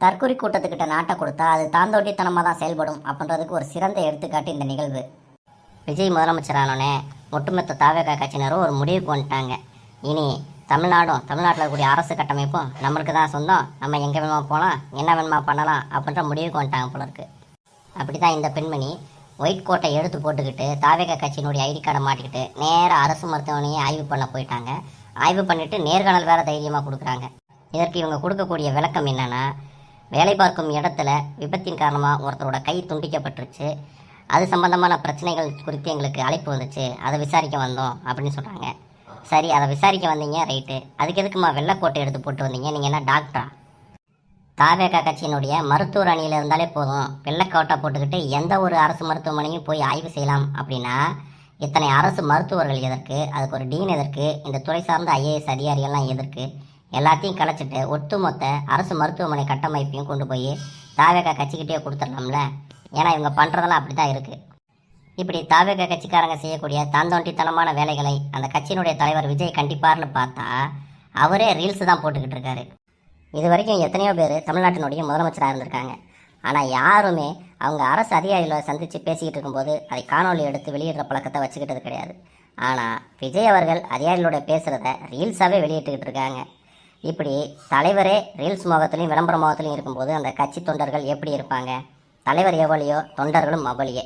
தற்கொலை கூட்டத்துக்கிட்ட நாட்டை கொடுத்தா அது தாந்தோட்டித்தனமாக தான் செயல்படும் அப்படின்றதுக்கு ஒரு சிறந்த எடுத்துக்காட்டு இந்த நிகழ்வு. விஜய் முதலமைச்சரானோடனே ஒட்டுமொத்த தாவேகா கட்சியினரும் ஒரு முடிவுக்கு வந்துட்டாங்க. இனி தமிழ்நாட்டில் இருக்கக்கூடிய அரசு கட்டமைப்பும் நம்மளுக்கு தான் சொந்தம், நம்ம எங்கே வேணுமா போகலாம், என்ன வேணுமா பண்ணலாம் அப்படின்ற முடிவுக்கு வந்துட்டாங்க போல இருக்கு. அப்படி தான் இந்த பெண்மணி ஒயிட் கோட்டை எடுத்து போட்டுக்கிட்டு தாவேகா கட்சியினுடைய ஐடி கார்டை மாட்டிக்கிட்டு நேராக அரசு மருத்துவமனையை ஆய்வு பண்ண போயிட்டாங்க. ஆய்வு பண்ணிவிட்டு நேர்காணல் வேறு தைரியமாக கொடுக்குறாங்க. இதற்கு இவங்க கொடுக்கக்கூடிய விளக்கம் என்னென்னா, வேலை பார்க்கும் இடத்துல விபத்தின் காரணமாக ஒருத்தரோட கை துண்டிக்கப்பட்டுருச்சு, அது சம்பந்தமான பிரச்சனைகள் குறித்து எங்களுக்கு அழைப்பு வந்துச்சு, அதை விசாரிக்க வந்தோம் அப்படின்னு சொல்கிறாங்க. சரி, அதை விசாரிக்க வந்தீங்க, ரைட்டு, அதுக்கு எதுக்குமா வெள்ளைக்கோட்டை எடுத்து போட்டு வந்தீங்க, நீங்கள் என்ன டாக்டரா? தாவேகா கட்சியினுடைய மருத்துவர் அணியில் இருந்தாலே போதும், வெள்ளைக்கோட்டை போட்டுக்கிட்டு எந்த ஒரு அரசு மருத்துவமனையும் போய் ஆய்வு செய்யலாம் அப்படின்னா இத்தனை அரசு மருத்துவர்கள் எதற்கு, அதுக்கு ஒரு டீன் எதற்கு, இந்த துறை சார்ந்த ஐஏஎஸ் அதிகாரிகள்லாம் எதற்கு, எல்லாத்தையும் கலைச்சிட்டு ஒட்டுமொத்த அரசு மருத்துவமனை கட்டமைப்பையும் கொண்டு போய் தாவேகா கட்சிக்கிட்டே கொடுத்துடலாம்ல. ஏன்னா இவங்க பண்ணுறதெல்லாம் அப்படி தான் இருக்குது. இப்படி தாவேகா கட்சிக்காரங்க செய்யக்கூடிய தாந்தோண்டித்தனமான வேலைகளை அந்த கட்சியினுடைய தலைவர் விஜய் கண்டிப்பார்னு பார்த்தா அவரே ரீல்ஸ் தான் போட்டுக்கிட்டு இருக்காரு. இது வரைக்கும் எத்தனையோ பேர் தமிழ்நாட்டினுடைய முதலமைச்சராக இருந்திருக்காங்க. ஆனால் யாருமே அவங்க அரசு அதிகாரிகளை சந்தித்து பேசிக்கிட்டு இருக்கும்போது அதை காணொலி எடுத்து வெளியிடுற பழக்கத்தை வச்சுக்கிட்டது கிடையாது. ஆனால் விஜய் அவர்கள் அதிகாரிகளோட பேசுகிறத ரீல்ஸாகவே வெளியிட்டுக்கிட்டு இருக்காங்க. இப்படி தலைவரே ரீல்ஸ் முகத்துலையும் விளம்பர முகத்துலையும் இருக்கும்போது அந்த கட்சி தொண்டர்கள் எப்படி இருப்பாங்க? தலைவர் எவ்வளியோ தொண்டர்களும் அவ்வளியே.